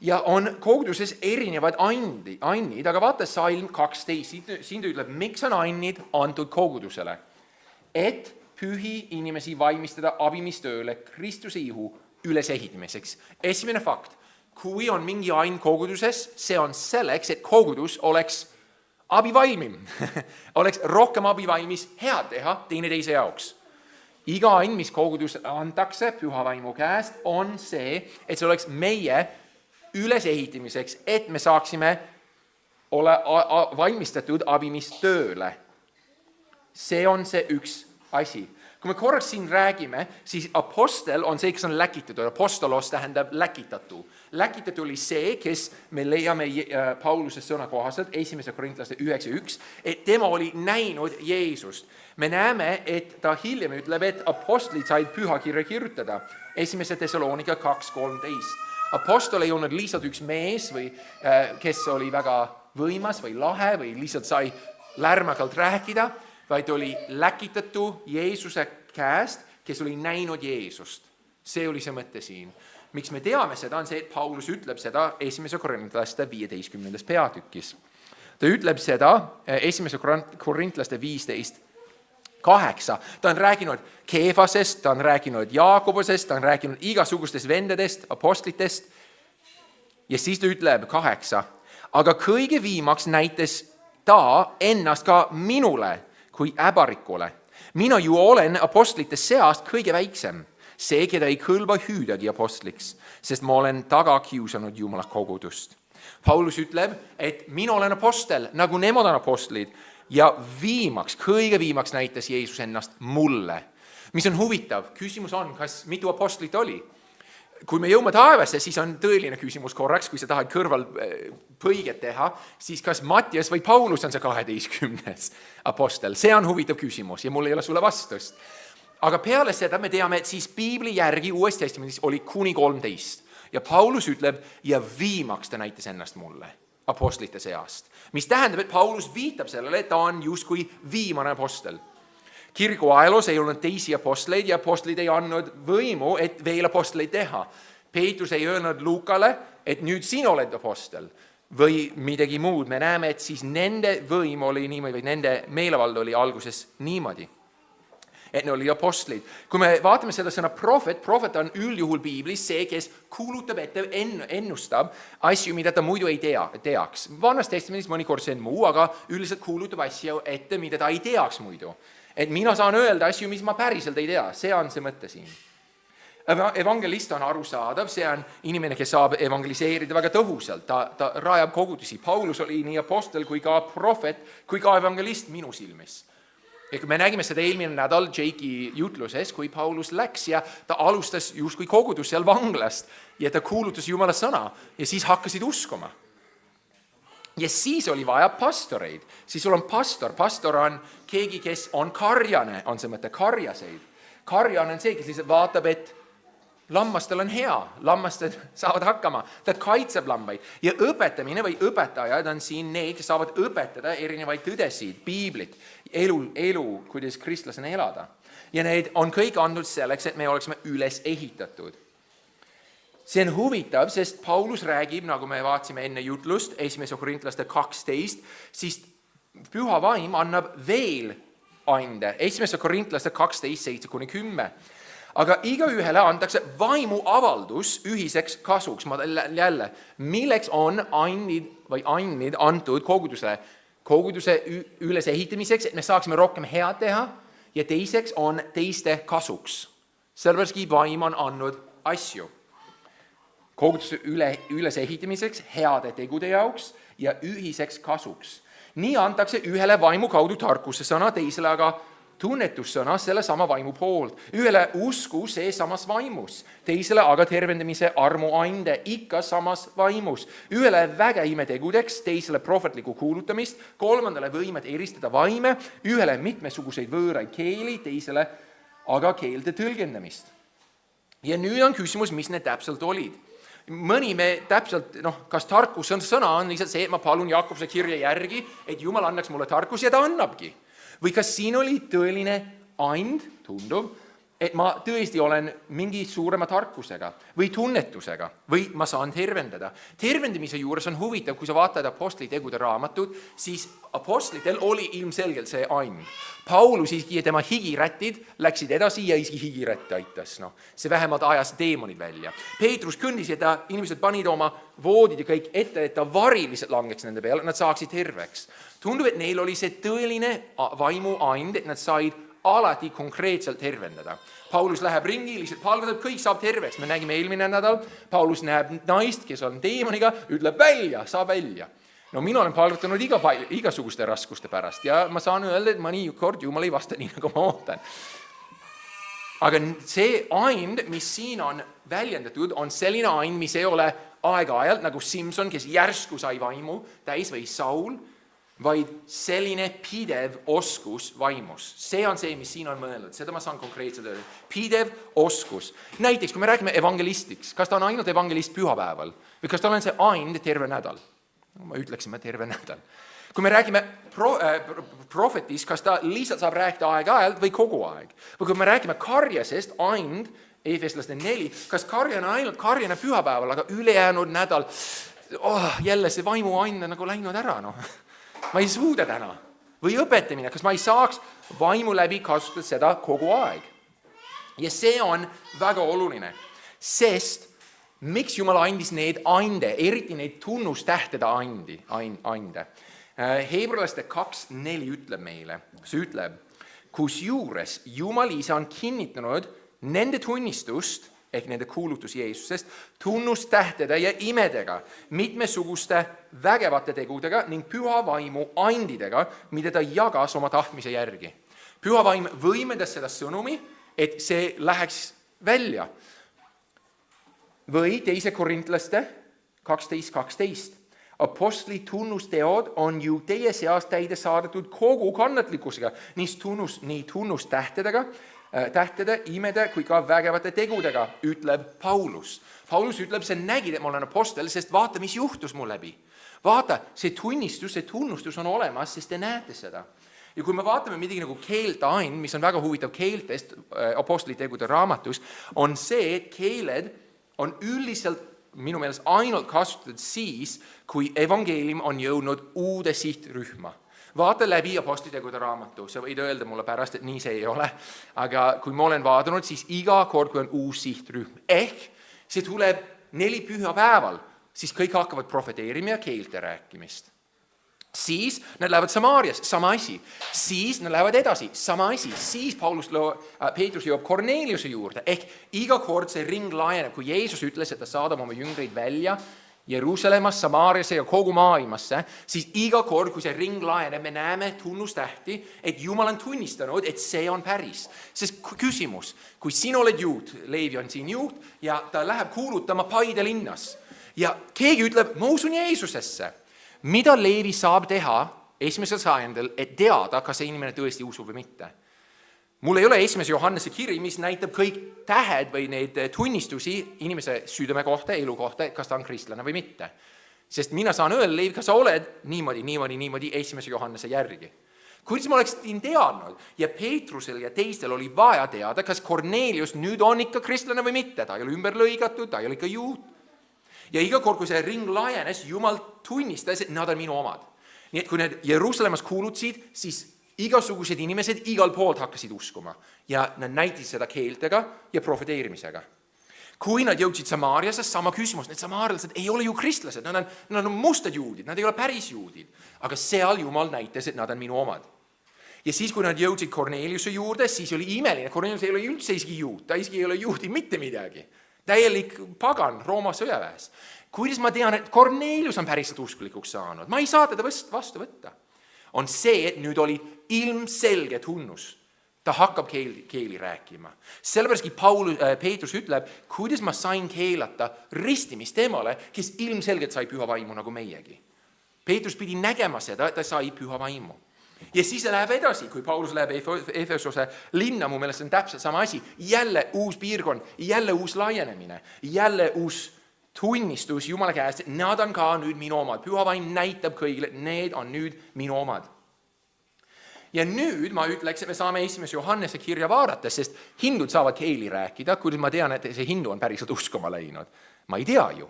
Ja on koguduses erinevad annid, aga vaata salm 12, siin ta ütleb, miks on annid antud kogudusele, et pühi inimesi valmistada abimistööle Kristuse ihu ülesehitamiseks. Esimene fakt, kui on mingi ain koguduses, see on selleks, et kogudus oleks abivalmim, oleks rohkem abivalmis head teha teineteise jaoks. Iga ain, mis kogudus antakse püha vaimu käest, on see, et see oleks meie ülesehitamiseks, et me saaksime olla valmistatud abimistööle. See on see üks asi. Kui me korraks siin räägime, siis apostel on see, kes on läkitatud. Apostolos tähendab läkitatu. Läkitatu oli see, kes me leiame Pauluse sõna kohaselt, 1. Korintlaste 9.1, et tema oli näinud Jeesust. Me näeme, et ta hiljem ütleb, et apostlid said pühakirja kirjutada. 1. Thessalonika 2.13. Apostol ei olnud lihtsalt üks mees, kes oli väga võimas või lahe või lihtsalt sai lärmakalt rääkida, vaid oli läkitatu Jeesuse käest, kes oli näinud Jeesust. See oli see mõte siin. Miks me teame seda, on see, et Paulus ütleb seda 1. Korintlaste 15. peatükis. Ta ütleb seda 1. Korintlaste 15.8. Ta on rääkinud Keefasest, ta on rääkinud Jaakobusest, ta on rääkinud igasugustest vendadest, apostlitest. Ja siis ta ütleb 8. Aga kõige viimaks näitas ta ennast ka minule kui äbarikule. Mina ju olen apostlite seast kõige väiksem, see, keda ei kõlba hüüdagi apostliks, sest ma olen taga kiusanud Jumala kogudust. Paulus ütleb, et mina olen apostel, nagu nemad on apostlid, ja kõige viimaks näitas Jeesus ennast mulle. Mis on huvitav, küsimus on, kas mitu apostlit oli? Kui me jõuame taevasse, siis on tõeline küsimus korraks, kui sa tahad kõrval põiget teha, siis kas Mattias või Paulus on see 12. apostel? See on huvitav küsimus ja mul ei ole sulle vastust. Aga peale seda me teame, et siis Piibli järgi Uues Testamendis oli kuni 13. Ja Paulus ütleb, ja viimaks ta näitas ennast mulle apostlite seast. Mis tähendab, et Paulus viitab sellele, et ta on justkui viimane apostel. Kiriku ajaloos ei olnud teisi apostleid ja apostlid ei andnud võimu, et veel apostleid teha. Peetrus ei öelnud Luukale, et nüüd siin oled apostel või midagi muud. Me näeme, et siis nende võim oli niimoodi, või nende meelevald oli alguses niimoodi, et ne oli apostlid. Kui me vaatame seda sõna profet on üldjuhul Piiblis see, kes kuulutab ette, ennustab asju, mida ta muidu ei teaks. Vanas testamendis mõnikord see on muu, aga üldiselt kuulutab asju ette, mida ta ei teaks muidu. Et mina saan öelda asju, mis ma päriselt ei tea. See on see mõte siin. Evangelist on arusaadav, see on inimene, kes saab evangeliseerida väga tõhusalt. Ta rajab kogudusi. Paulus oli nii apostel kui ka profet, kui ka evangelist minu silmis. Ja me nägime seda eelmine nädal Jake'i jutluses, kui Paulus läks ja ta alustas justkui kogudus seal vanglast ja ta kuulutas Jumala sõna ja siis hakkasid uskuma. Ja siis oli vaja pastoreid. Siis sul on pastor. Pastor on keegi, kes on karjane, on see mõte, karjaseid. Karjane on see, kes lihtsalt vaatab, et lammastel on hea, lammastel saavad hakkama. Ta kaitseb lambaid. Ja õpetamine või õpetajad on siin need, kes saavad õpetada erinevaid tõdesid, piiblit, elu, kuidas kristlasena elada. Ja need on kõik andnud selleks, et me oleksime üles ehitatud. See on huvitav, sest Paulus räägib, nagu me vaatsime enne jutlust, 1. Korintlaste 12, siis püha vaim annab veel ande. 1. Korintlaste 12, 7-10. Aga igaühele antakse vaimu avaldus ühiseks kasuks. Jälle, milleks on annid antud koguduse ülesehitamiseks, et me saaksime rohkem head teha, ja teiseks on teiste kasuks. Sellepärast vaim on andnud asju. Koguduse ülesehitamiseks, heade tegude jaoks ja ühiseks kasuks. Nii antakse ühele vaimu kaudu tarkuse sõna, teisele aga tunnetussõna selle sama vaimu poolt. Ühele usku see samas vaimus, teisele aga tervendamise armu ande ikka samas vaimus. Ühele väge imetegudeks, teisele prohvetlikku kuulutamist, kolmandale võimet eristada vaime, ühele mitmesuguseid võõraid keeli, teisele aga keelde tõlgendamist. Ja nüüd on küsimus, mis need täpselt olid. Mõni me täpselt, kas tarkus sõna on lihtsalt see, et ma palun Jakobuse kirja järgi, et Jumal annaks mulle tarkus ja ta annabki. Või kas siin oli tõeline and, tundub, et ma tõesti olen mingi suurema tarkusega või tunnetusega või ma saan tervendada. Tervendamise juures on huvitav, kui sa vaatad apostlitegude raamatut, siis apostlitel oli ilmselgelt see and. Paulus isegi ja tema higirätid läksid edasi ja isegi higirätt aitas. No, see vähemalt ajas deemonid välja. Peetrus kõndis ja inimesed panid oma voodid ja kõik ette, et ta variliselt langeks nende peale, nad saaksid terveks. Tundub, et neil oli see tõeline vaimu and, et nad said alati konkreetselt tervendada. Paulus läheb ringi, lihtsalt palvetab, kõik saab terveks. Me nägime eelmine nädal, Paulus näeb naist, kes on deemoniga, ütleb välja, saa välja. No mina olen palvetanud igasuguste raskuste pärast ja ma saan öelda, et mõni kord Jumal ei vasta nii, nagu ma ootan. Aga see and, mis siin on väljendatud, on selline and, mis ei ole aeg-ajalt nagu Simson, kes järsku sai vaimu täis või Saul, vaid selline pidev oskus vaimus. See on see, mis siin on mõeldud. Seda ma saan konkreetselt öelda. Pidev oskus. Näiteks, kui me räägime evangelistiks, kas ta on ainult evangelist pühapäeval või kas tal on see and terve nädal? Ma ütleksime terve nädal. Kui me räägime prohvetist, kas ta lihtsalt saab rääkida aeg-ajalt või kogu aeg? Või kui me räägime karjasest, and, Efeslaste 4, kas karjana ainult karjana pühapäeval, aga ülejäänud nädal, jälle see vaimu and nagu läinud ära, Ma ei suuda täna. Või õpetamine, kas ma ei saaks vaimu läbi kasutada seda kogu aeg. Ja see on väga oluline, sest miks Jumal andis need ande, eriti neid tunnustähtede ande. Hebralaste 2.4 ütleb meile, see ütleb, kus juures Jumal ise on kinnitanud nende tunnistust, ehk nende kuulutus Jeesusest, tunnustähtede ja imedega, mitmesuguste vägevate tegudega ning püha vaimu andidega, mida ta jagas oma tahtmise järgi. Püha vaim võimendas seda sõnumi, et see läheks välja. Või 2 Korintlaste 12.12. Apostli tunnusteod on ju teie seas täide saadetud kogu kannatlikkusega, nii tunnustähtedega, tähtede, imede kui ka vägevate tegudega, ütleb Paulus. Paulus ütleb, see nägid, et ma olen apostel, sest vaata, mis juhtus mu läbi. Vaata, see tunnustus on olemas, sest te näete seda. Ja kui me vaatame midagi nagu keelteaind, mis on väga huvitav keeltest apostlitegude raamatus, on see, et keeled on üldiselt minu meelest ainult kasutatud siis, kui evangeelium on jõudnud uude sihtrühma. Vaata läbi apostlitegude raamatu, sa võid öelda mulle pärast, et nii see ei ole, aga kui ma olen vaadanud, siis iga kord, kui on uus sihtrühm, ehk see tuleb 4 pühapäeval, siis kõik hakkavad profeteerima ja keelte rääkimist. Siis nad lähevad Samaarias, sama asi. Siis nad lähevad edasi, sama asi. Siis Peetrus jõuab Korneliuse juurde, ehk iga kord see ring laieneb, kui Jeesus ütles, et ta saadab oma jüngreid välja Jeruusalemmas, Samaariasse ja kogu maailmasse, siis iga kord, kui see ring laieneb, me näeme tunnustähti, et Jumal on tunnistanud, et see on päris. Sest küsimus, kui sina oled juut, Leevi on siin juut, ja ta läheb kuulutama Paide linnas, ja keegi ütleb, ma usun Jeesusesse, mida Leevi saab teha 1. sajandil, et teada, kas see inimene tõesti usub või mitte? Mul ei ole 1. Johannese kiri, mis näitab kõik tähed või neid tunnistusi inimese südame kohta, elu kohta, kas ta on kristlane või mitte. Sest mina saan öelda, Leev, kas sa oled niimoodi 1. Johannese järgi. Kuidas ma oleksin teadnud ja Peetrusel ja teistel oli vaja teada, kas Kornelius nüüd on ikka kristlane või mitte. Ta ei ole ümber lõigatud, ta ei ole ikka juut. Ja iga kord, kui see ring laienes, Jumal tunnistas, et nad on minu omad. Nii et kui need Jeruusalemmas kuulutasid, siis igasugused inimesed igal poolt hakkasid uskuma ja nad näitasid seda keeltega ja profeteerimisega. Kui nad jõudsid Samaariasse, sama küsimus, need samaarialased ei ole ju kristlased, nad on mustad juudid, nad ei ole päris juudid, aga seal Jumal näitas, et nad on minu omad. Ja siis, kui nad jõudsid Korneliuse juurde, siis oli imeline, Kornelius ei ole üldse isegi juut, ta isegi ei ole juudi mitte midagi. Täielik pagan Rooma sõjaväes. Kuidas ma tean, et Kornelius on päriselt usklikuks saanud? Ma ei saa teda vastu võtta. On see, et nüüd oli ilmselge tunnus. Ta hakkab keeli rääkima. Sellepärast Peetrus ütleb, kuidas ma sain keelata ristimist temale, kes ilmselgelt sai püha vaimu nagu meiegi. Peetrus pidi nägema seda, et ta sai püha vaimu. Ja siis läheb edasi, kui Paulus läheb Efesose linna, mu meelest on täpselt sama asi. Jälle uus piirkond, jälle uus laienemine, jälle uus tunnistus Jumala käest, et nad on ka nüüd minu omad. Püha vaim näitab kõigile, et need on nüüd minu omad. Ja nüüd ma ütleks, et me saame 1. Johannese kirja vaadates, sest hindud saavad keeli rääkida, kuidas ma tean, et see hindu on päriselt uskuma läinud. Ma ei tea ju.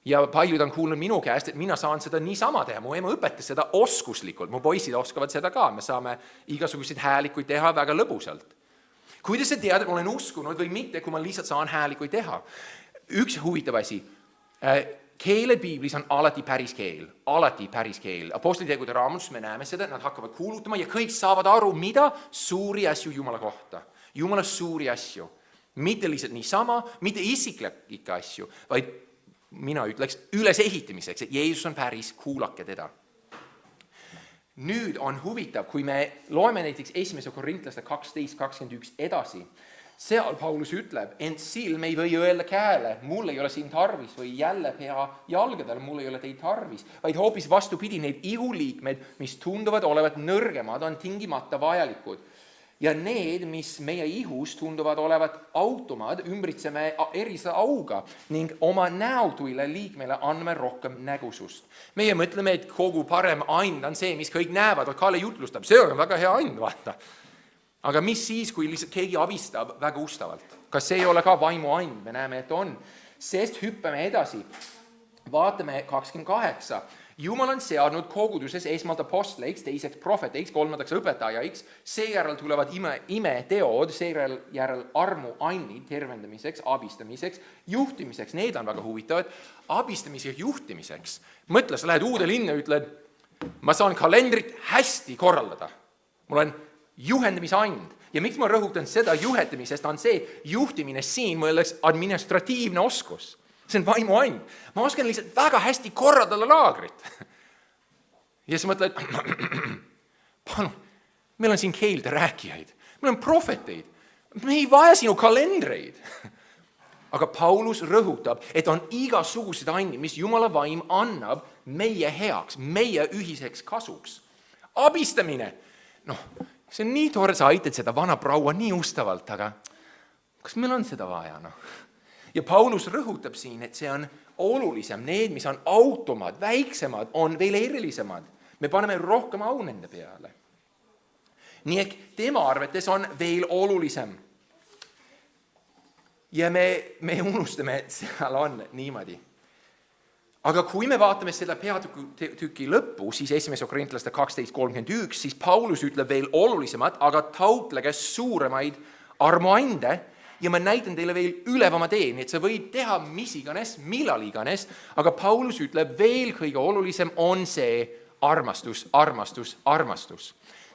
Ja paljud on kuulnud minu käest, et mina saan seda niisama teha. Mu ema õpetas seda oskuslikult, mu poisid oskavad seda ka, me saame igasuguseid häälikuid teha väga lõbusalt. Kuidas sa tead, et ma olen uskunud või mitte, kui ma lihtsalt saan häälikuid teha? Üks huvitav asi. Keele piiblis on alati päris keel. Apostlitegude raamatus me näeme seda, et nad hakkavad kuulutama ja kõik saavad aru, mida suuri asju Jumala kohta. Jumala suuri asju. Mitte lihtsalt niisama, mitte isiklikke asju, vaid mina ütleks ülesehitamiseks, et Jeesus on päris, kuulake teda. Nüüd on huvitav, kui me loeme näiteks 1. Korintlaste 12:21 edasi, seal Paulus ütleb, ent silm ei või öelda käele, mul ei ole siin tarvis või jälle pea jalgadel, mul ei ole teid tarvis, vaid hoopis vastupidi, need ihuliikmed, mis tunduvad olevat nõrgemad, on tingimata vajalikud. Ja need, mis meie ihus tunduvad olevat automad, ümbritseme erilise auga ning oma näotuile liikmele anname rohkem nägusust. Meie mõtleme, et kogu parem and on see, mis kõik näevad, Kalle jutlustab, see on väga hea and, vaata. Aga mis siis, kui lihtsalt keegi abistab väga ustavalt? Kas see ei ole ka vaimu and? Me näeme, et on. Sest hüppame edasi. Vaatame 28. Jumal on seadnud koguduses esmalt apostleiks, teiseks prohveteiks, kolmandaks õpetajaiks, seejärel tulevad imeteod, seejärel armuannid tervendamiseks, abistamiseks, juhtimiseks. Need on väga huvitavad. Abistamise juhtimiseks. Mõtle, sa lähed uude linna ja ütled, ma saan kalendrit hästi korraldada. Mul on juhendamise and. Ja miks ma rõhutan seda juhendamisest, on see juhtimine siin mõeldes administratiivne oskus. See on vaimu and. Ma oskan lihtsalt väga hästi korraldada laagrit. Ja sa mõtled, palun, meil on siin keelde rääkijaid, meil on prohveteid, me ei vaja sinu kalendreid. Aga Paulus rõhutab, et on igasugused andid, mis Jumala vaim annab meie heaks, meie ühiseks kasuks. Abistamine, see on nii tore, sa aitad seda vana praua nii ustavalt, aga kas meil on seda vaja? Ja Paulus rõhutab siin, et see on olulisem. Need, mis on automad, väiksemad, on veel erilisemad. Me paneme rohkem au nende peale. Nii et tema arvates on veel olulisem. Ja me unustame, et seal on niimoodi. Aga kui me vaatame seda peatüki lõppu, siis 1. Korintlaste 12:31, siis Paulus ütleb veel olulisemad, aga taotlege suuremaid armuande, ja ma näitan teile veel ülevama tee, nii et sa võid teha mis iganes, millal iganes, aga Paulus ütleb veel kõige olulisem on see armastus.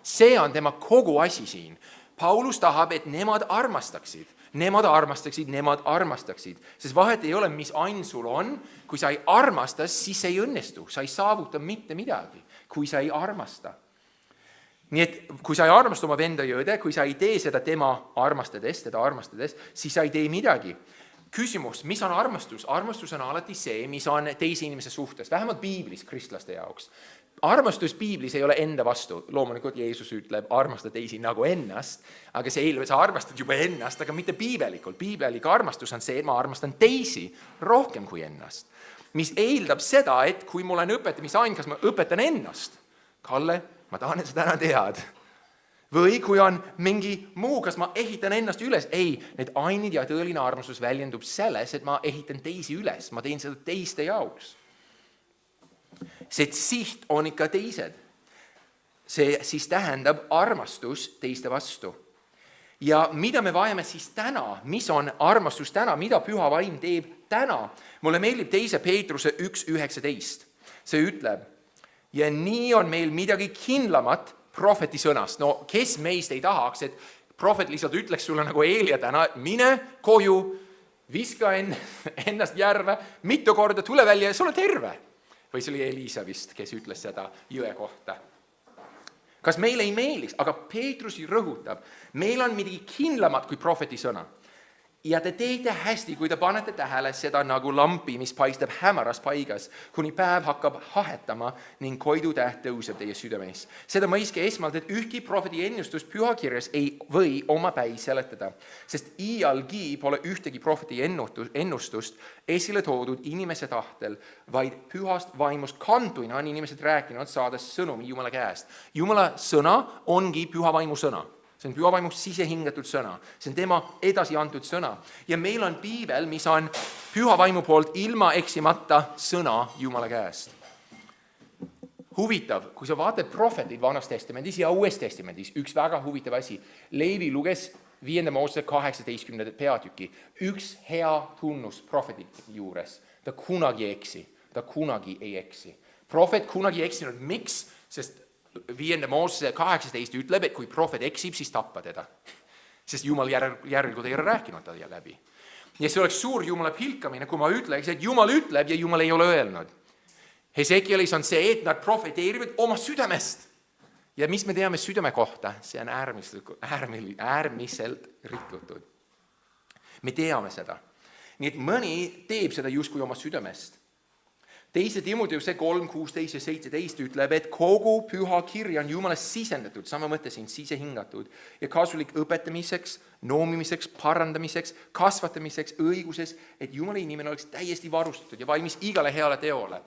See on tema kogu asi siin. Paulus tahab, et nemad armastaksid. Sest vahet ei ole, mis ain sul on, kui sa ei armasta, siis see ei õnnestu. Sa ei saavuta mitte midagi, kui sa ei armasta. Nii et kui sa ei armasta oma venda ja õde, kui sa ei tee seda teda armastades, siis sa ei tee midagi. Küsimus, mis on armastus? Armastus on alati see, mis on teise inimese suhtes, vähemalt piiblis kristlaste jaoks. Armastus piiblis ei ole enda vastu. Loomulikult Jeesus ütleb, armasta teisi nagu ennast, aga see eeldab, sa armastad juba ennast, aga mitte piibelikult. Piibelik armastus on see, et ma armastan teisi rohkem kui ennast. Mis eeldab seda, et kui mul on õpetamisain, kas ma õpetan ennast? Kalle, ma tahan, et sa täna tead. Või kui on mingi muu, kas ma ehitan ennast üles? Ei, need ainid ja tõeline armastus väljendub selles, et ma ehitan teisi üles. Ma teen seda teiste jaoks. See siht on ikka teised. See siis tähendab armastus teiste vastu. Ja mida me vajame siis täna? Mis on armastus täna? Mida püha vaim teeb täna? Mulle meeldib 2. Peetruse 1:19. See ütleb, ja nii on meil midagi kindlamat prohveti sõnast. No kes meist ei tahaks, et prohvet lihtsalt ütleks sulle nagu Eelia täna, mine koju, viska ennast järve, mitu korda tule välja ja sa oled terve. Või see oli Elisa vist, kes ütles seda jõe kohta. Kas meil ei meeliks? Aga Peetrus rõhutab, meil on midagi kindlamat kui prohveti sõna. Ja te teete hästi, kui te panete tähele seda nagu lampi, mis paistab hämaras paigas, kuni päev hakkab hahetama ning koidutäht tõuseb teie südames. Seda mõiske esmalt, et ühtki prohveti ennustust pühakirjas ei või omapäi seletada, sest iialgi pole ühtegi prohveti ennustust esile toodud inimese tahtel, vaid pühast vaimust kantuina on inimesed rääkinud, saades sõnumi Jumala käest. Jumala sõna ongi püha vaimu sõna. See on püha vaimu sisehingatud sõna. See on tema edasi antud sõna. Ja meil on piibel, mis on püha vaimu poolt ilma eksimata sõna Jumala käest. Huvitav, kui sa vaatad prohvetid Vanas Testamendis ja Uues Testamendis, üks väga huvitav asi. Leevi luges 5. Moosese 18. peatüki. Üks hea tunnus prohveti juures. Ta kunagi ei eksi. Ta kunagi ei eksi. Prohvet kunagi ei eksinud. Miks? Sest 5. Moosese 18 ütleb, et kui prohvet eksib, siis tappa teda. Sest Jumal järelikult ei ole rääkinud ta läbi. Ja see oleks suur Jumala pilkamine, kui ma ütleks, et Jumal ütleb ja Jumal ei ole öelnud. Hesekielis on see, et nad profeteerivad oma südamest. Ja mis me teame südame kohta? See on äärmiselt rikutud. Me teame seda. Nii et mõni teeb seda justkui oma südamest. Teise Timoteuse 3, 16 ja 17 ütleb, et kogu püha kirja on Jumalast sisendatud, sama mõte siin sisehingatud ja kasulik õpetamiseks, noomimiseks, parandamiseks, kasvatamiseks, õiguses, et Jumala inimene oleks täiesti varustatud ja valmis igale heale teole.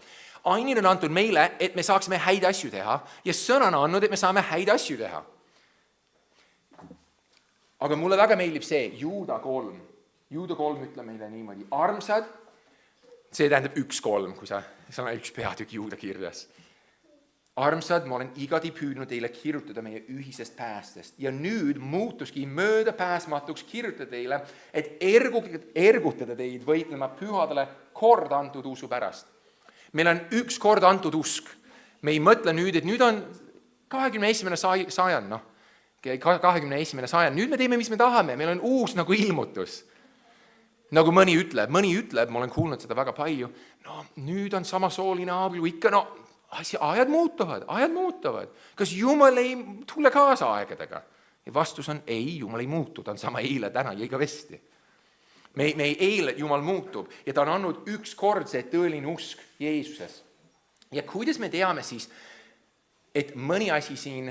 Ainid on antud meile, et me saaksime häid asju teha ja sõna on andnud, et me saame häid asju teha. Aga mulle väga meeldib see, Juuda 3. Juuda 3 ütleb meile niimoodi, armsad, see tähendab 1-3, kui sa on üks peatükk Juuda kirjas. Armsad, ma olen igati püüdnud teile kirjutada meie ühisest päästest ja nüüd muutuski möödapääsmatuks kirjutada teile, et ergutada teid võitlema pühadele kord antud usu pärast. Meil on üks kord antud usk. Me ei mõtle nüüd, et nüüd on 21. sajand, 21. sajand. Nüüd me teeme, mis me tahame. Meil on uus nagu ilmutus. Nagu mõni ütleb, ma olen kuulnud seda väga palju, no nüüd on samasooline abielu ikka, no ajad muutuvad. Kas Jumal ei tule kaasa aegadega? Ja vastus on ei, Jumal ei muutu, ta on sama eile, täna ja igavesti. Me ei eile, Jumal muutub ja ta on andnud üks kord see tõeline usk Jeesuses. Ja kuidas me teame siis, et mõni asi siin,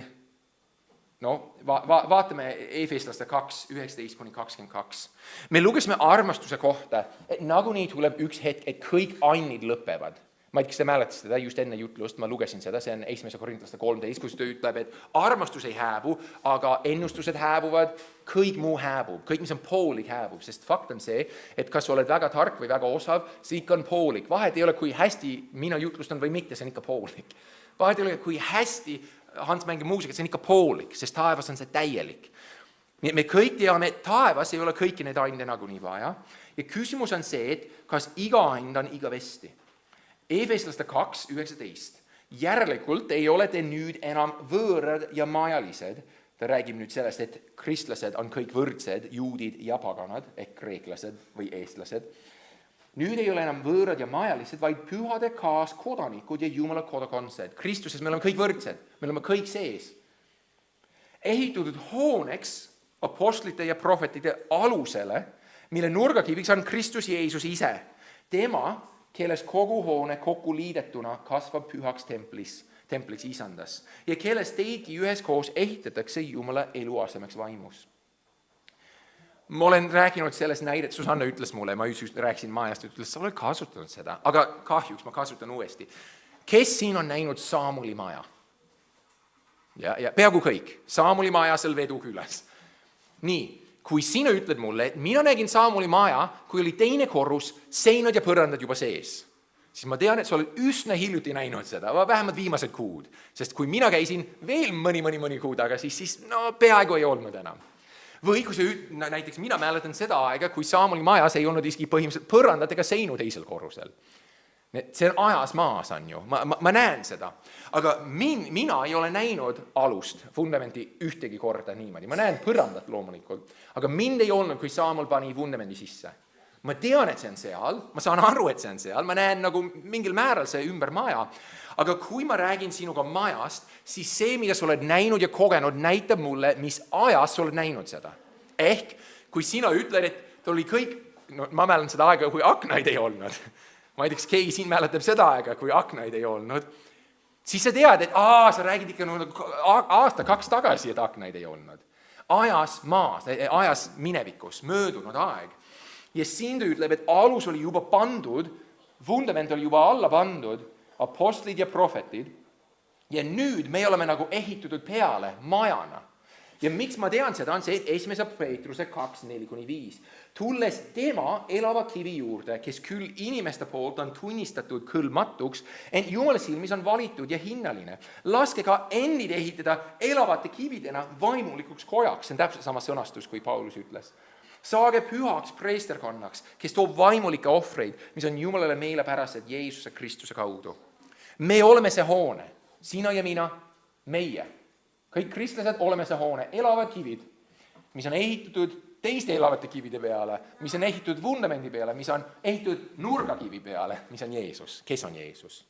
vaatame Efeslaste 2, 19-22. Me lugesime armastuse kohta, et nagunii tuleb üks hetk, et kõik annid lõpevad. Ma ei tea, kas te mäletate seda just enne jutlust, ma lugesin seda, see on 1. Korintlaste 13, kus ta ütleb, et armastus ei hääbu, aga ennustused hääbuvad, kõik muu hääbub, kõik mis on poolik hääbub, sest fakt on see, et kas oled väga tark või väga osav, see ikka on poolik. Vahet ei ole, kui hästi mina jutlustan või mitte, see on ikka poolik. Vahet ei ole, kui hästi Hans mängib muusikat, see on ikka poolik, sest taevas on see täielik. Me kõik teame, et taevas ei ole kõiki need ande nagunii vaja. Ja küsimus on see, et kas iga and on igavesti. Efeslaste 2, 19. Järelikult ei ole te nüüd enam võõrad ja majalised. Ta räägib nüüd sellest, et kristlased on kõik võrdsed, juudid ja paganad, ehk kreeklased või eestlased. Nüüd ei ole enam võõrad ja majalised, vaid pühade kaaskodanikud ja Jumala kodakondsused. Kristuses me oleme kõik võrdsed, me oleme kõik sees. Ehitatud hooneks apostlite ja prohvetide alusele, mille nurgakiviks on Kristus Jeesus ise. Tema, kelles kogu hoone kokku liidetuna kasvab pühaks templiks isandas ja kelles teidki üheskoos ehitatakse Jumala eluasemeks vaimus. Ma olen rääkinud sellest näidet, Susanna ütles mulle, ma rääkisin majast, ütles, sa oled kasutanud seda, aga kahjuks ma kasutan uuesti. Kes siin on näinud Saamuli maja? Ja peaaegu kõik. Saamuli maja seal Vedu külas. Nii, kui sina ütled mulle, et mina nägin Saamuli maja, kui oli teine korrus, seinad ja põrandad juba sees, siis ma tean, et sa oled üsna hiljuti näinud seda, vähemalt viimased kuud. Sest kui mina käisin veel mõni kuu taga, siis peaaegu ei olnud enam. Või kui näiteks mina mäletan seda aega, kui Saamuli majas ei olnud isegi põhimõtteliselt põrandad ega seinu teisel korrusel. See on ajas maas, on ju. Ma näen seda. Aga mina ei ole näinud alust, vundamenti ühtegi korda niimoodi. Ma näen põrandat loomulikult, aga mind ei olnud, kui Saamul pani vundamendi sisse. Ma tean, et see on seal, ma saan aru, et see on seal, ma näen nagu mingil määral see ümber maja. Aga kui ma räägin sinuga majast, siis see, mida sa oled näinud ja kogenud, näitab mulle, mis ajas sa oled näinud seda. Ehk, kui sina ütled, et ta oli kõik, no ma mäletan seda aega, kui aknaid ei olnud. Ma ei tea, kas keegi siin mäletab seda aega, kui aknaid ei olnud. Siis sa tead, et sa räägid ikka aasta 2 tagasi, et aknaid ei olnud. Ajas maas, ajas minevikus, möödunud aeg. Ja siin ta ütleb, et alus oli juba pandud, vundament oli juba alla pandud, apostlid ja prohvetid, ja nüüd me oleme nagu ehitatud peale majana. Ja miks ma tean seda, on see, et 1. Peetruse 2:4-5. Tulles tema elava kivi juurde, kes küll inimeste poolt on tunnistatud kõlmatuks, ent Jumala silmis on valitud ja hinnaline. Laske ka endid ehitada elavate kividena vaimulikuks kojaks. See on täpselt sama sõnastus, kui Paulus ütles. Saage pühaks preesterkonnaks, kes toob vaimulikke ohvreid, mis on Jumalale meile pärased Jeesuse Kristuse kaudu. Me oleme see hoone, sina ja mina, meie. Kõik kristlased oleme see hoone, elavad kivid, mis on ehitatud teiste elavate kivide peale, mis on ehitatud vundamendi peale, mis on ehitatud nurgakivi peale, mis on Jeesus. Kes on Jeesus?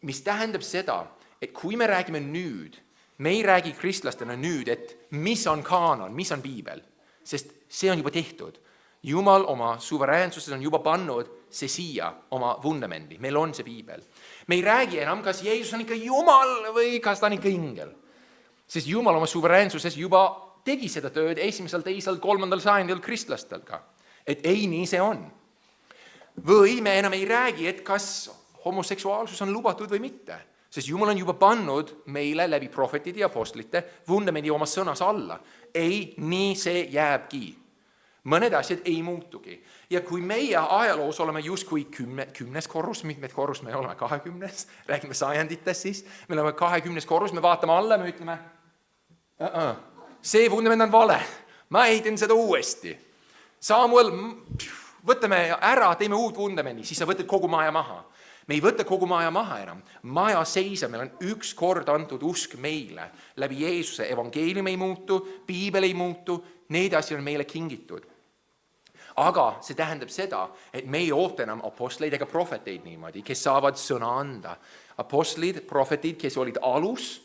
Mis tähendab seda, et kui me räägime nüüd, me ei räägi kristlastena nüüd, et mis on kaanon, mis on piibel, sest see on juba tehtud. Jumal oma suveräänsuses on juba pannud see siia oma vundamendi. Meil on see piibel. Me ei räägi enam, kas Jeesus on ikka Jumal või kas ta on ikka ingel. Sest Jumal oma suveräänsuses juba tegi seda tööd 1., 2., 3. sajandil kristlastel ka. Et ei, nii see on. Või me enam ei räägi, et kas homoseksuaalsus on lubatud või mitte. Sest Jumal on juba pannud meile läbi prohvetide ja apostlite vundamendi oma sõnas alla. Ei, nii see jääbki. Mõned asjad ei muutugi. Ja kui meie ajaloos oleme justkui 10. korrus, mitmed korrus me oleme 20. Räägime sajanditest siis, me oleme 20. korrus, me vaatame alla, me ütleme, see vundament on vale, ma ehitan seda uuesti. Samuel, võtame ära, teeme uut vundamendi, siis sa võtad kogu maja maha. Me ei võta kogu maja maha enam. Maja seisa, meil on üks kord antud usk meile. Läbi Jeesuse evangeelium ei muutu, piibel ei muutu, need asjad on meile kingitud. Aga see tähendab seda, et me ei oota enam apostleid ega prohveteid niimoodi, kes saavad sõna anda. Apostlid, prohvetid, kes olid alus,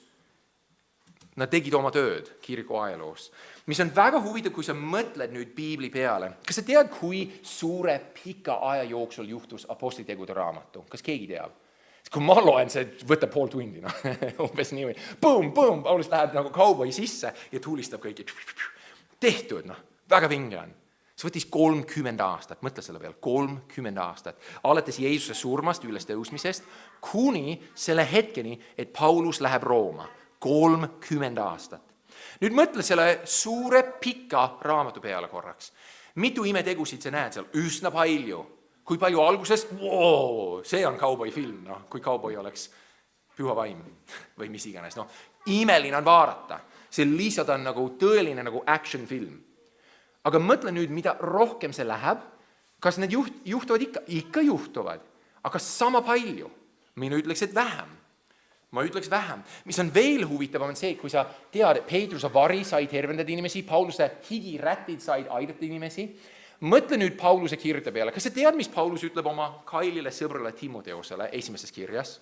nad tegid oma tööd kiriku ajaloos. Mis on väga huvitav, kui sa mõtled nüüd piibli peale. Kas sa tead, kui suure pika aja jooksul juhtus apostlitegude raamatu? Kas keegi teab? Kui ma loen, see võtab pool tundi, umbes nii. Põum, Paulus läheb nagu kauboi sisse ja tulistab kõiki. Tehtud, väga vinge on. See võttis 30 aastat, mõtle selle peale, 30 aastat. Alates Jeesuse surmast, üles tõusmisest, kuni selle hetkeni, et Paulus läheb Rooma. 30 aastat. Nüüd mõtle selle suure pika raamatu peale korraks. Mitu imetegusid sa näed seal? Üsna palju. Kui palju alguses? See on kauboi film, kui kauboi oleks püha vaim või mis iganes. Imeline on vaadata. See lihtsalt on nagu tõeline nagu action film. Aga mõtle nüüd, mida rohkem see läheb, kas need juhtuvad ikka juhtuvad, aga sama palju. Mina ütleks, et vähem. Ma ütleks vähem. Mis on veel huvitavam on see, kui sa tead, et Peetruse vari sai tervendada inimesi, Pauluse higirätid said aidata inimesi. Mõtle nüüd Pauluse kirjade peale. Kas sa tead, mis Paulus ütleb oma kailile sõbrale Timoteosele esimeses kirjas?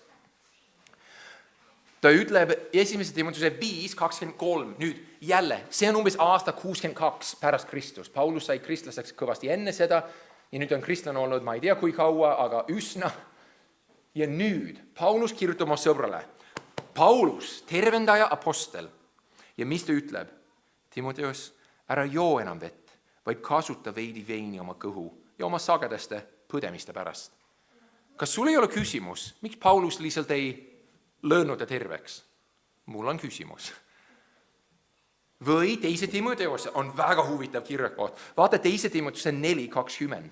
Ta ütleb 1. Timoteose 5:23. Nüüd jälle, see on umbes aasta 62 pärast Kristus. Paulus sai kristlaseks kõvasti enne seda ja nüüd on kristlane olnud, ma ei tea kui kaua, aga üsna. Ja nüüd Paulus kirjutab oma sõbrale. Paulus, tervendaja apostel. Ja mis ta ütleb? Timoteos, ära joo enam vett, vaid kasuta veidi veini oma kõhu ja oma sagedeste põdemiste pärast. Kas sul ei ole küsimus, miks Paulus lihtsalt ei löönud ta terveks? Mul on küsimus. Või 2. Timoteos on väga huvitav kirjakoht. Vaata 2. Timoteose 4:20.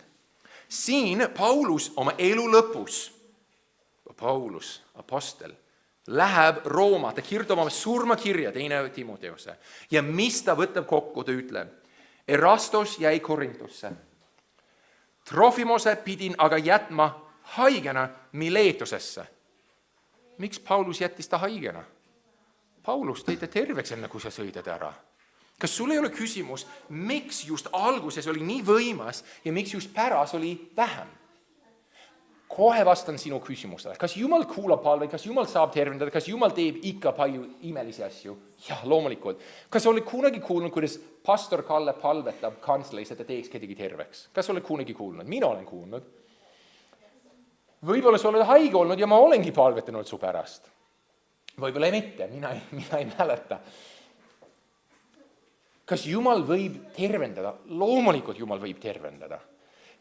Siin Paulus oma elu lõpus, Paulus, apostel, läheb Rooma, ta kirjutab oma surmakirja 2. Timoteose. Ja mis ta võtab kokku, ta ütleb, Erastos jäi Korintusse. Trofimose pidin aga jätma haigena Miletusesse. Miks Paulus jättis ta haigena? Paulus tõi ta terveks enne, kui sa sõidad ära. Kas sul ei ole küsimus, miks just alguses oli nii võimas ja miks just päras oli vähem? kohe vastan sinu küsimusele. Kas Jumal kuulab palveid, kas Jumal saab tervendada, kas Jumal teeb ikka palju imelisi asju? Jah, loomulikult. Kas oled kunagi kuulnud, kuidas pastor Kalle palvetab kantsleis, et ta teeks kedagi terveks? Kas oled kunagi kuulnud? Mina olen kuulnud. Võib-olla sa oled haige olnud ja ma olengi palvetanud su pärast. Võib-olla mitte, mina ei mäleta. Kas Jumal võib tervendada? Loomulikult Jumal võib tervendada.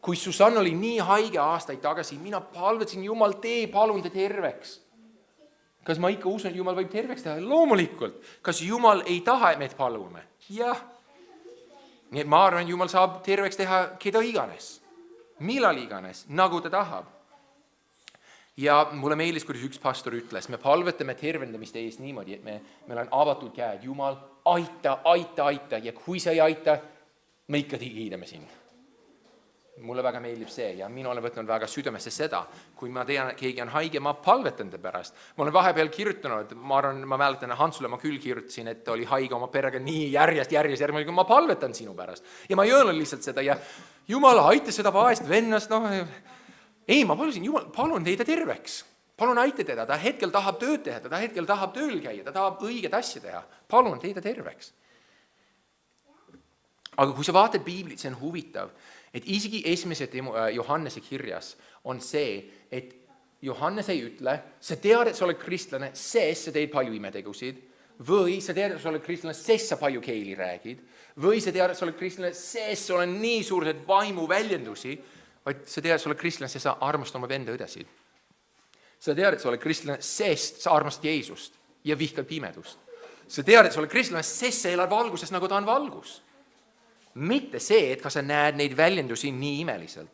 Kui Susanna oli nii haige aastaid tagasi, mina palvetasin, Jumal, tee palun te terveks. Kas ma ikka usun, et Jumal võib terveks teha? Loomulikult. Kas Jumal ei taha, et me palume? Jah. Nii et ma arvan, et Jumal saab terveks teha keda iganes. Millal iganes, nagu ta tahab. Ja mulle meeldis, kuidas üks pastor ütles, me palvetame tervendamiste eest niimoodi, et meil on avatud käed. Jumal, aita ja kui sa ei aita, me ikka kiidame sind. Mulle väga meeldib see ja mina olen võtnud väga südamesse seda, kui ma tean, et keegi on haige, ma palvetan ta pärast. Ma olen vahepeal kirjutanud, ma mäletan, Hansule ma küll kirjutasin, et ta oli haige oma perega nii järjest, ma palvetan sinu pärast. Ja ma ei öelnud lihtsalt seda ja Jumal, aita seda vaest vennast, Ei, ma palusin, Jumal, palun teida terveks. Palun aita teda, ta hetkel tahab tööd teha, ta hetkel tahab tööl käia, ta tahab õiget asja teha. Palun teida terveks. Aga kui sa vaatad piiblit, see on huvitav, et isegi esimesed Johannese kirjas on see, et Johannes ei ütle, sa tead, et sa oled kristlane, sest sa teed palju imetegusid, või sa tead, et sa oled kristlane, sest sa palju keeli räägid, või sa tead, et sa oled kristlane, sest sa oled nii suured vaimu väljendusi, vaid sa tead, et sa oled kristlane, sest sa armastad oma venda õdesid. Sa tead, et sa oled kristlane, sest sa armastad Jeesust ja vihkad pimedust. Sa tead, et sa oled kristlane, sest sa elad valguses, nagu ta on valgus. Mitte see, et kas sa näed neid väljendusi nii imeliselt.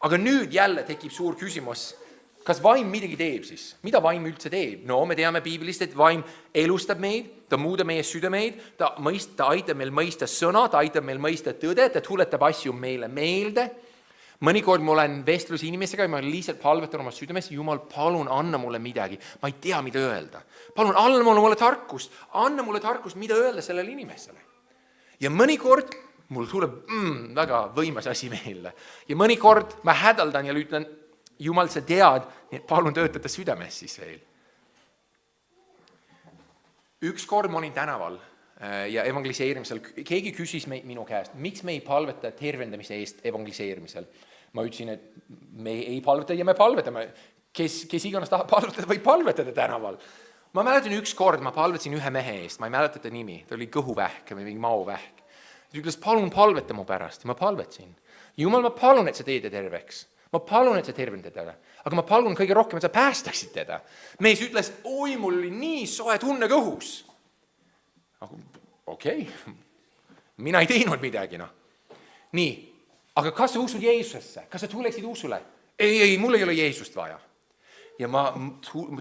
Aga nüüd jälle tekib suur küsimus, kas vaim midagi teeb siis? Mida vaim üldse teeb? No me teame piiblist, et vaim elustab meid, ta muudab meie südameid, ta aitab meil mõista sõna, ta aitab meil mõista tõde, ta tuletab asju meile meelde. Mõnikord ma olen vestlus inimesega ja ma lihtsalt palvetan oma südames, Jumal, palun anna mulle midagi, ma ei tea, mida öelda. Palun anna mulle tarkust, mida öelda sellele inimesele. Ja mõnikord mul tuleb väga võimas asi meelde. Ja mõnikord ma hädaldan ja ütlen, Jumal, sa tead, palun töötada südames siis veel. Üks kord ma olin tänaval ja evangeliseerimisel. Keegi küsis minu käest, miks me ei palveta tervendamise eest evangeliseerimisel. Ma ütlesin, et me ei palveta ja me palvetame. Kes iganes tahab palvetada või palvetada tänaval. Ma mäletan üks kord, ma palvetasin ühe mehe eest, ma ei mäleta ta nimi, ta oli kõhuvähk või mingi maovähk. Ta ütles, palun palveta mu pärast ja ma palvetasin. Jumal, ma palun, et sa teed terveks. Ma palun, et sa tervendad teda. Aga ma palun kõige rohkem, et sa päästaksid teda. Mees ütles, oi, mul oli nii soe tunne kõhus. Okei. Mina ei teinud midagi. Nii, aga kas sa usud Jeesusesse? Kas sa tuleksid usule? Ei, mul ei ole Jeesust vaja. Ja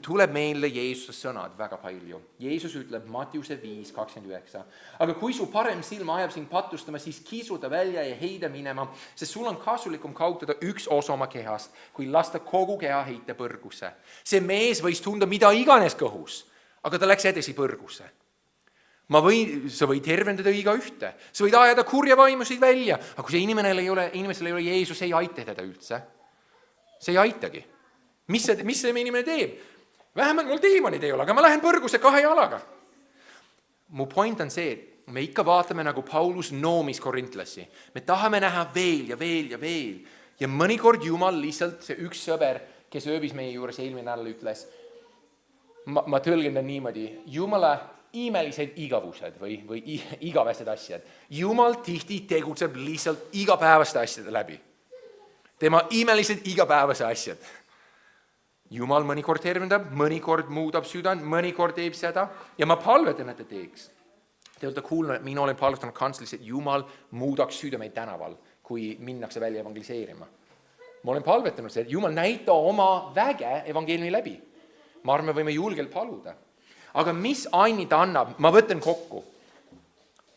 tuleb meile Jeesuse sõnad väga palju. Jeesus ütleb Mattiuse 5:29. Aga kui su parem silma ajab sind patustama, siis kisuta välja ja heida minema, sest sul on kasulikum kaotada üks osa oma kehast, kui lasta kogu keha heita põrgusse. See mees võis tunda mida iganes kõhus, aga ta läks edasi põrgusse. Sa võid tervendada iga ühte, sa võid ajada kurja vaimusid välja, aga kui see inimesel ei ole Jeesus, ei aita teda üldse. See ei aitagi. Mis see inimene teeb? Vähemalt mul teemonid ei ole, aga ma lähen põrgusse 2 jalaga. Mu point on see, et me ikka vaatame nagu Paulus noomis korintlasi. Me tahame näha veel ja veel ja veel. Ja mõnikord Jumal lihtsalt, see üks sõber, kes ööbis meie juures eelmine nädal ütles, ma tõlgendan niimoodi, Jumala imelised igavused või igavesed asjad. Jumal tihti tegutseb lihtsalt igapäevaste asjade läbi. Tema imelised igapäevase asjad. Jumal mõnikord tervendab, mõnikord muudab südant, mõnikord teeb seda ja ma palvetan, et ta teeks. Te olete kuulnud, et mina olen palvetanud kantslis, et Jumal muudaks südameid tänaval, kui minnakse välja evangeliseerima. Ma olen palvetanud seda, et Jumal näita oma väge evangeeliumi läbi. Ma arvan, me võime julgelt paluda. Aga mis ainult annab, ma võtan kokku.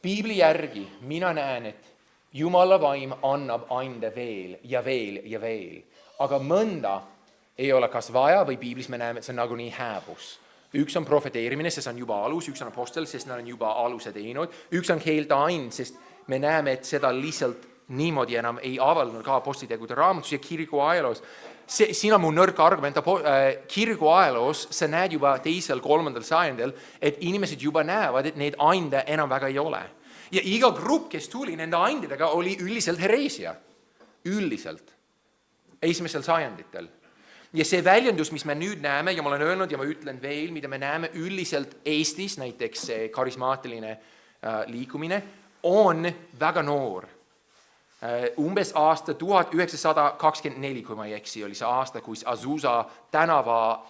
Piibli järgi mina näen, et Jumala vaim annab ande veel ja veel ja veel. Aga mõnda ei ole kas vaja või piiblis me näeme, et see on nagu nii hääbus. Üks on profeteerimine, sest on juba alus, üks on apostel, sest nad on juba aluse teinud, üks on keelda ain, sest me näeme, et seda lihtsalt niimoodi enam ei avaldanud ka apostlitegude raamatus ja kiriku ajaloos. Siin on mu nõrk argument, kirgu ajaloos sa näed juba 2.–3. sajandil, et inimesed juba näevad, et need ainde enam väga ei ole. Ja iga grupp, kes tuli nende aindedega, oli üldiselt hereesia. Üldiselt. 1. sajanditel. Ja see väljendus, mis me nüüd näeme, ja ma olen öelnud ja ma ütlen veel, mida me näeme üldiselt Eestis, näiteks see karismaatiline liikumine, on väga noor. Umbes aasta 1924, kui ma ei eksi, oli see aasta, kus Azusa tänava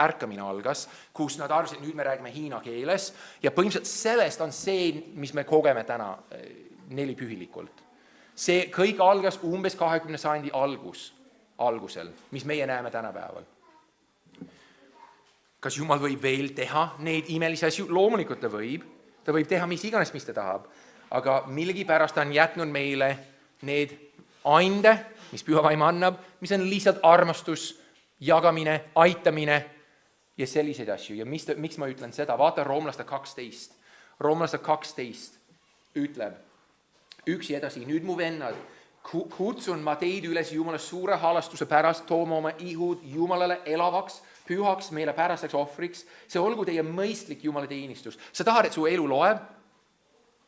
ärkamine algas, kus nad arvasid, nüüd me räägime hiina keeles ja põhimõtteliselt sellest on see, mis me kogeme täna nelipühilikult. See kõik algas umbes 20. sajandi algusel, mis meie näeme tänapäeval. Kas Jumal võib veel teha neid imelisi asju? Loomulikult ta võib teha mis iganes, mis ta tahab, aga millegipärast on jätnud meile need ainde, mis Püha Vaim annab, mis on lihtsalt armastus, jagamine, aitamine ja selliseid asju. Ja miks ma ütlen seda? Vaata Roomlaste 12. Roomlaste 12 ütleb üksi edasi, nüüd mu vennad, kutsun ma teid üles Jumala suure halastuse pärast, tooma oma ihud Jumalale elavaks, pühaks, meile pärastaks ohvriks. See olgu teie mõistlik Jumala teenistus. Sa tahad, et su elu loeb?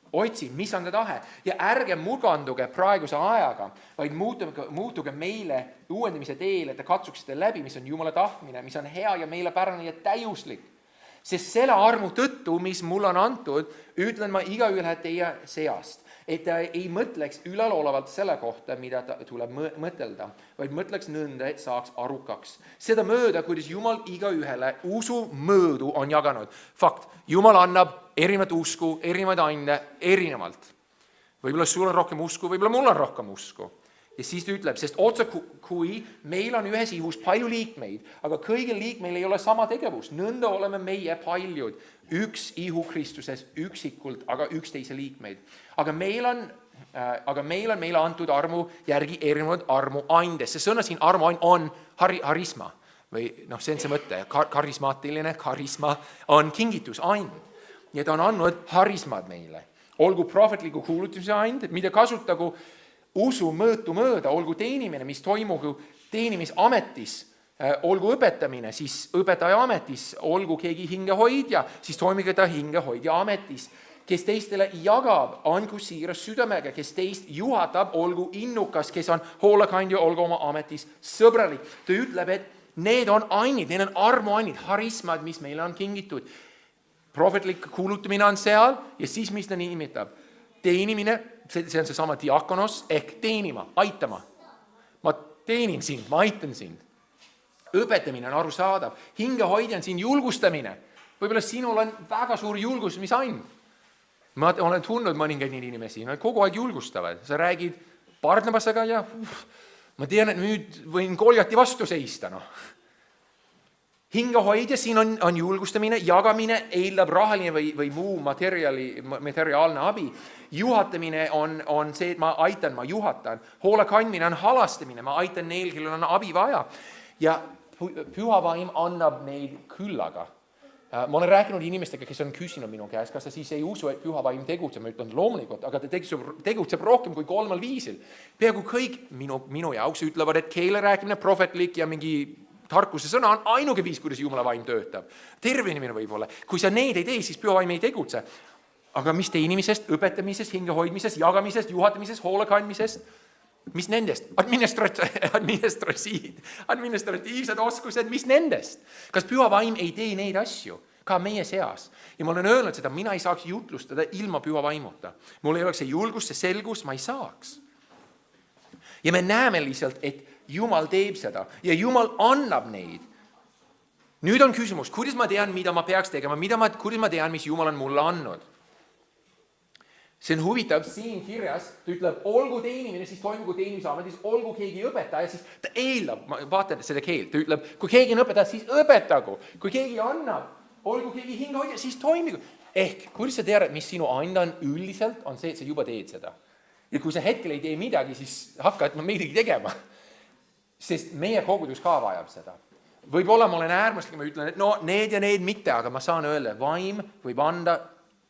Otsi, mis on ta tahe. Ja ärge murganduge praeguse ajaga, vaid muutuge meile uuendamise teel, et te katsuksite läbi, mis on Jumala tahtmine, mis on hea ja meile pärane ja täiuslik. Sest selle armu tõttu, mis mul on antud, ütlen ma igaühe teie seast, et ta ei mõtleks ülalolevalt selle kohta, mida ta tuleb mõtelda, vaid mõtleks nõnda, et saaks arukaks. Seda mööda, kuidas Jumal igaühele usu mõõdu on jaganud. Fakt, Jumal annab erinevat usku, erinevaid ainde, erinevalt. Võib-olla sul on rohkem usku, võib-olla mul on rohkem usku. Ja siis ta ütleb, sest otsa kui meil on ühes ihus palju liikmeid, aga kõigil liikmeil ei ole sama tegevus, nõnda oleme meie paljud, üks ihu Kristuses üksikult, aga üksteise liikmeid. Aga meil on meile antud armu järgi erinevad armu aindes. See sõna siin armu on harisma. Või see on see mõte, karismaatiline, karisma on kingitus, aind. Ja ta on andnud harismad meile. Olgu prohvetliku kuulutamise aind, mida kasutagu usu mõõtu mööda, olgu teenimine, mis toimugu teenimisametis, olgu õpetamine, siis õpetaja ametis, olgu keegi hingehoidja, siis toimige ta hingehoidja ametis. Kes teistele jagab, andku siiras südamega, kes teist juhatab, olgu innukas, kes on hoolekandja, olgu oma ametis sõbralik. Ta ütleb, et need on ainid, need on armuainid, harismad, mis meile on kingitud. Prohvetlik kuulutamine on seal ja siis mis ta nimetab? Teenimine, see on seesama diakonos, ehk teenima, aitama. Ma teenin sind, ma aitan sind. Õpetamine on arusaadav. Hingehoidja on siin julgustamine. Võib-olla sinul on väga suur julgus, mis ain. Ma olen tundnud mõningaid inimesi, nad kogu aeg julgustavad. Sa räägid Barnabasega ja ma tean, et nüüd võin Goljati vastu seista. Hingehoidja, siin on julgustamine, jagamine, eeldab rahaline või muu materiaalne abi. Juhatamine on see, et ma aitan, ma juhatan. Hoolekandmine on halastamine, ma aitan neil, kellel on abi vaja. Ja Püha Vaim annab neid küllaga. Ma olen rääkinud inimestega, kes on küsinud minu käest, kas ta siis ei usu, et Püha Vaim tegutseb, ma ütlen loomulikult, aga ta tegutseb rohkem kui 3 viisil. Peaaegu kõik minu jaoks ütlevad, et keele rääkimine, prohvetlik ja mingi tarkuse sõna on ainuke viis, kuidas Jumala vaim töötab. Tervenemine võib olla. Kui sa neid ei tee, siis Püha Vaim ei tegutse. Aga mis teenimisest, õpetamisest, hingehoidmisest, jagamisest, juhatamisest, hoolekandmisest? Mis nendest? Administratiivsed oskused, mis nendest? Kas Püha Vaim ei tee neid asju? Ka meie seas. Ja ma olen öelnud seda, mina ei saaks jutlustada ilma Püha Vaimuta. Mul ei oleks see julgus, see selgus, ma ei saaks. Ja me näeme lihtsalt, et Jumal teeb seda ja Jumal annab neid. Nüüd on küsimus, kuidas ma tean, mida ma peaks tegema, kuidas ma tean, mis Jumal on mulle andnud. See on huvitav siin kirjas, ta ütleb, olgu teenimine, siis toimugu teenimisametis, olgu keegi õpetaja, siis ta eeldab, ma vaatan seda keelt, ta ütleb, kui keegi on õpetaja, siis õpetagu, kui keegi annab, olgu keegi hingehoidja, siis toimigu. Ehk, kuidas sa tead, mis sinu anda on üldiselt, on see, et sa juba teed seda. Ja kui sa hetkel ei tee midagi, siis hakkad midagi tegema. Sest meie kogudus ka vajab seda. Võib-olla ma olen äärmuslik, ma ütlen, et need ja need mitte, aga ma saan öelda, vaim võib anda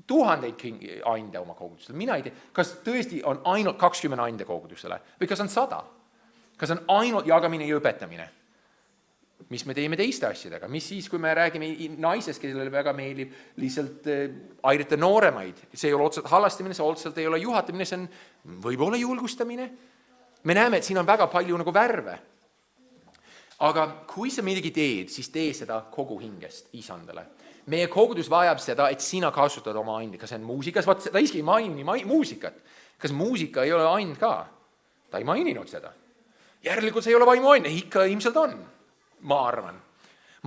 1000 ainde oma kogudusele. Mina ei tea, kas tõesti on ainult 20 ainde kogudusele või kas on 100? Kas on ainult jagamine ja õpetamine? Mis me teeme teiste asjadega? Mis siis, kui me räägime naisest, kellele väga meeldib lihtsalt aidata nooremaid? See ei ole otseselt hallastamine, see otseselt ei ole juhatamine, see on võib-olla julgustamine. Me näeme, et siin on väga palju nagu värve. Aga kui sa midagi teed, siis tee seda kogu hingest isandale. Meie kogudus vajab seda, et sina kasutad oma andi. Kas see on muusikas? Vaat ta isegi ei maini muusikat. Kas muusika ei ole and ka? Ta ei maininud seda. Järelikult see ei ole vaimu and. Ikka ilmselt on, ma arvan.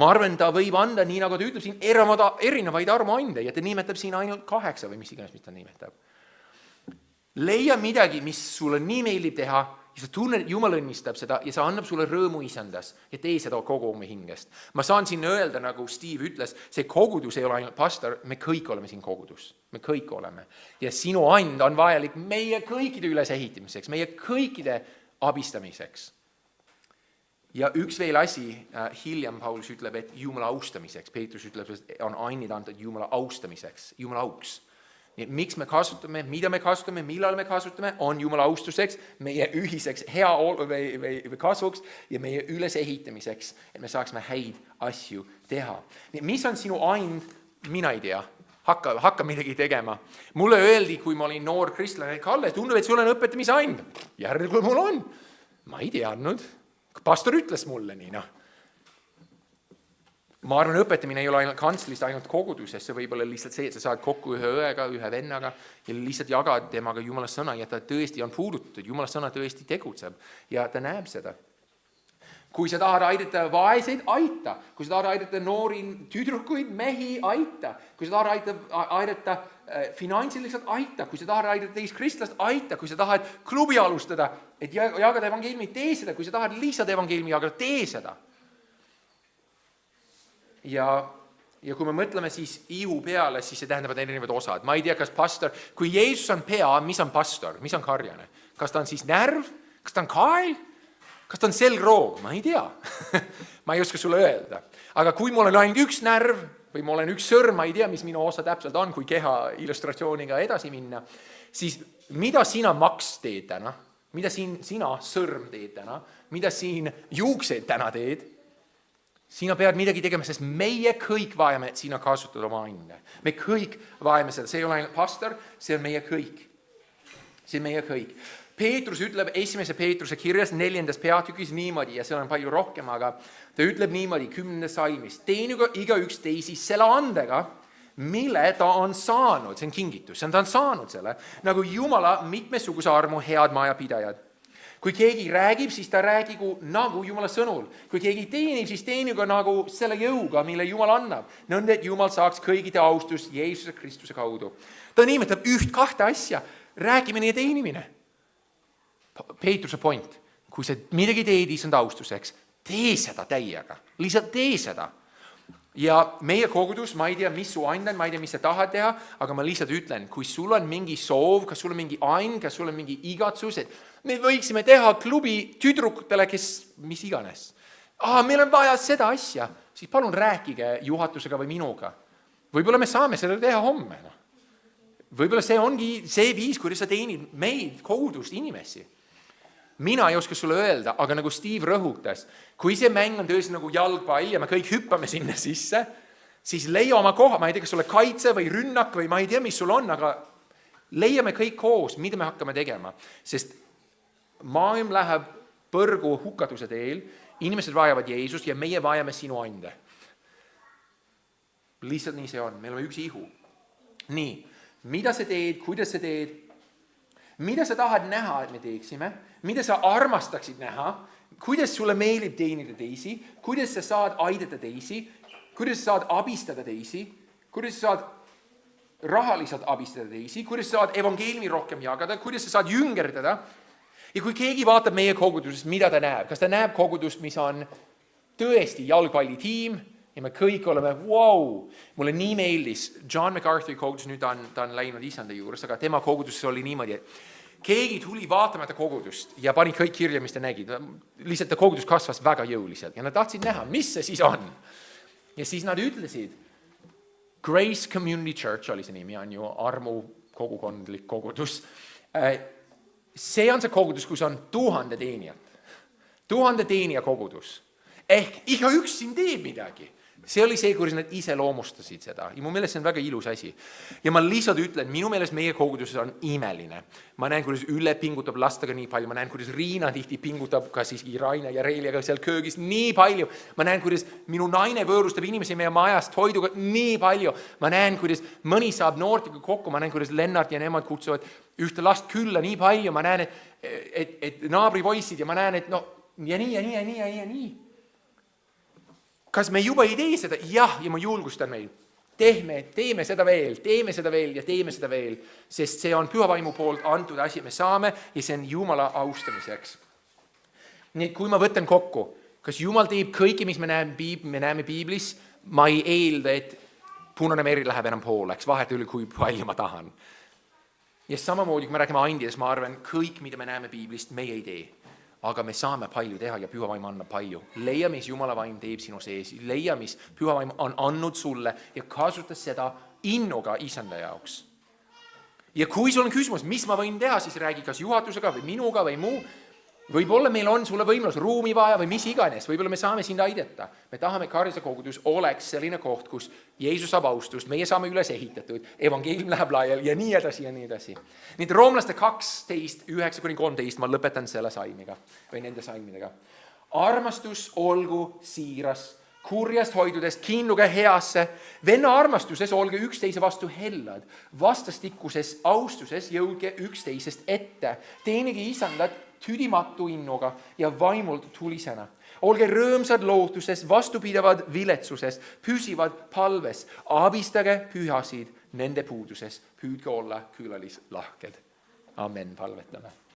Ma arvan, ta võib anda, nii nagu ta ütleb siin, erinevaid armuande ja ta nimetab siin ainult 8 või mis iganes, mis ta nimetab. Leia midagi, mis sulle nii meeldib teha, ja sa tunned, et Jumal õnnistab seda ja sa annab sulle rõõmu isandas ja tee seda kogu oma hingest. Ma saan siin öelda, nagu Steve ütles, see kogudus ei ole ainult pastor, me kõik oleme siin kogudus. Me kõik oleme. Ja sinu and on vajalik meie kõikide ülesehitamiseks, meie kõikide abistamiseks. Ja üks veel asi, hiljem Paulus ütleb, et Jumala austamiseks. Peetrus ütleb, et on annid antud Jumala austamiseks, Jumala auks. Nii, miks me kasutame, mida me kasutame, millal me kasutame, on Jumala austuseks, meie ühiseks või kasvuks ja meie ülesehitamiseks, et me saaksime häid asju teha. Nii, mis on sinu and? Mina ei tea. Hakka midagi tegema. Mulle öeldi, kui ma olin noor kristlane, Kalle, tundub, et sul on õpetamise and. Järelikult mul on. Ma ei teadnud. Pastor ütles mulle nii, noh. Ma arvan, õpetamine ei ole ainult kantslist, ainult koguduses, see võib olla lihtsalt see, et sa saad kokku ühe õega, ühe vennaga ja lihtsalt jagad temaga Jumala sõna ja ta tõesti on puudutatud, Jumala sõna tõesti tegutseb ja ta näeb seda. Kui sa tahad aidata vaeseid, aita. Kui sa tahad aidata noori tüdrukuid, mehi, aita. Kui sa tahad aidata finantsiliselt, aita. Kui sa tahad aidata teist kristlast, aita. Kui sa tahad klubi alustada, et jagada evangeelmi, tee seda. Kui sa tahad lihtsalt evangeelmi jagada, tee seda. Ja kui me mõtleme siis ihu peale, siis see tähendab erinevad osad. Ma ei tea, kas pastor, kui Jeesus on pea, mis on pastor, mis on karjane? Kas ta on siis närv? Kas ta on kael? Kas ta on selgroog? Ma ei tea. Ma ei oska sulle öelda. Aga kui mul on ainult üks närv või mul on üks sõrm, ma ei tea, mis minu osa täpselt on, kui keha illustratsiooniga edasi minna, siis mida sina Max teed täna? Mida sina sõrm teed täna? Mida siin juuksed täna teed? Sina pead midagi tegema, sest meie kõik vajame, et sina kasutad oma ande. Me kõik vajame seda. See ei ole ainult pastor, see on meie kõik. See on meie kõik. Peetrus ütleb 1. Peetruse kirjas 4. peatükis niimoodi, ja seal on palju rohkem, aga ta ütleb niimoodi 10. salmis. Teenigu igaüks teisi selle andega, mille ta on saanud. See on kingitus, ta on saanud selle. Nagu Jumala mitmesuguse armu head majapidajad. Kui keegi räägib, siis ta räägigu nagu Jumala sõnul. Kui keegi teenib, siis teenigu nagu selle jõuga, mille Jumal annab. Nõnda, et Jumal saaks kõigide austus Jeesuse Kristuse kaudu. Ta nimetab 1-2 asja. Räägimine ja teenimine. Peetruse point. Kui sa midagi teed isand austuseks, tee seda täiega. Lihtsalt tee seda. Ja meie kogudus, ma ei tea, mis su and on, ma ei tea, mis sa tahad teha, aga ma lihtsalt ütlen, kui sul on mingi soov, kas sul on mingi and, kas sul on mingi igatsus, et me võiksime teha klubi tüdrukutele, kes mis iganes. Meil on vaja seda asja, siis palun rääkige juhatusega või minuga. Võib-olla me saame seda teha homme. No. Võib-olla see ongi see viis, kuidas sa teenid meid, kogudust, inimesi. Mina ei oska sulle öelda, aga nagu Steve rõhutas, kui see mäng on tõesti nagu jalgpall ja me kõik hüppame sinna sisse, siis leia oma koha, ma ei tea, kas sulle kaitse või rünnak või ma ei tea, mis sul on, aga leiame kõik koos, mida me hakkame tegema, sest maailm läheb põrgu hukatuse teel, inimesed vajavad Jeesust ja meie vajame sinu ande. Lihtsalt nii see on, meil on üks ihu. Nii, mida sa teed, kuidas sa teed, mida sa tahad näha, et me teeksime, mida sa armastaksid näha, kuidas sulle meeldib teenida teisi, kuidas sa saad aidata teisi, kuidas sa saad abistada teisi, kuidas sa saad rahaliselt abistada teisi, kuidas sa saad evangeelmi rohkem jagada, kuidas sa saad jüngerdada. Ja kui keegi vaatab meie kogudusest, mida ta näeb, kas ta näeb kogudust, mis on tõesti jalgpallitiim ja me kõik oleme, wow, mulle nii meeldis, John MacArthur kogudus, nüüd ta on läinud isanda juures, aga tema koguduses oli niimoodi, et keegi tuli vaatamata kogudust ja pani kõik kirja, mis ta nägid. Lihtsalt ta kogudus kasvas väga jõuliselt ja nad tahtsid näha, mis see siis on. Ja siis nad ütlesid, Grace Community Church oli see nimi, on ju armu kogukondlik kogudus. See on see kogudus, kus on 1000 teenijat. 1000 teenija kogudus. Ehk igaüks siin teeb midagi. See oli see, kuidas nad iseloomustasid seda. Ja mu meelest see on väga ilus asi. Ja ma lihtsalt ütlen, minu meelest meie koguduses on imeline. Ma näen, kuidas Ülle pingutab lastega nii palju. Ma näen, kuidas Riina tihti pingutab ka siis Raine ja Reiliga seal köögis nii palju. Ma näen, kuidas minu naine võõrustab inimesi meie majast toiduga nii palju. Ma näen, kuidas mõni saab noortega kokku. Ma näen, kuidas Lennart ja nemad kutsuvad ühte last külla nii palju. Ma näen, et naabripoissid ja ma näen, et no, ja nii. Kas me juba ei tee seda? Jah, ja ma julgustan meil. Teeme seda veel ja teeme seda veel, sest see on pühavaimu poolt antud asi, me saame ja see on Jumala austamiseks. Nii, kui ma võtan kokku, kas Jumal teeb kõike, mis me näeme Piiblis, ma ei eelda, et Punane meri läheb enam pooleks, vahet üle, kui palju ma tahan. Ja samamoodi, kui me räägime andidest, ma arvan, kõik, mida me näeme Piiblist, meie ei tee. Aga me saame palju teha ja pühavaim annab palju. Leia, mis Jumala vaim teeb sinu sees. Leia, mis pühavaim on andnud sulle ja kasuta seda innuga isanda jaoks. Ja kui sul on küsimus, mis ma võin teha, siis räägi kas juhatusega või minuga või muu. Võib-olla meil on sulle võimalus ruumi vaja või mis iganes. Võib-olla me saame sind aidata. Me tahame, Karise kogudus oleks selline koht, kus Jeesus saab austust, meie saame üles ehitatud, evangeelium läheb laiali ja nii edasi ja nii edasi. Nii et Roomlaste 12, 9-13 ma lõpetan selle salmiga või nende salmidega. Armastus olgu siiras, kurjast hoidudest kiinduge heasse, venna armastuses olge üksteise vastu hellad, vastastikuses austuses jõudke üksteisest ette, teenige isandat tüdimatu innuga ja vaimult tulisena. Olge rõõmsad lootuses, vastupidavad viletsuses, püsivad palves, abistage pühasid nende puuduses, püüdke olla külalislahked. Amen, palvetame.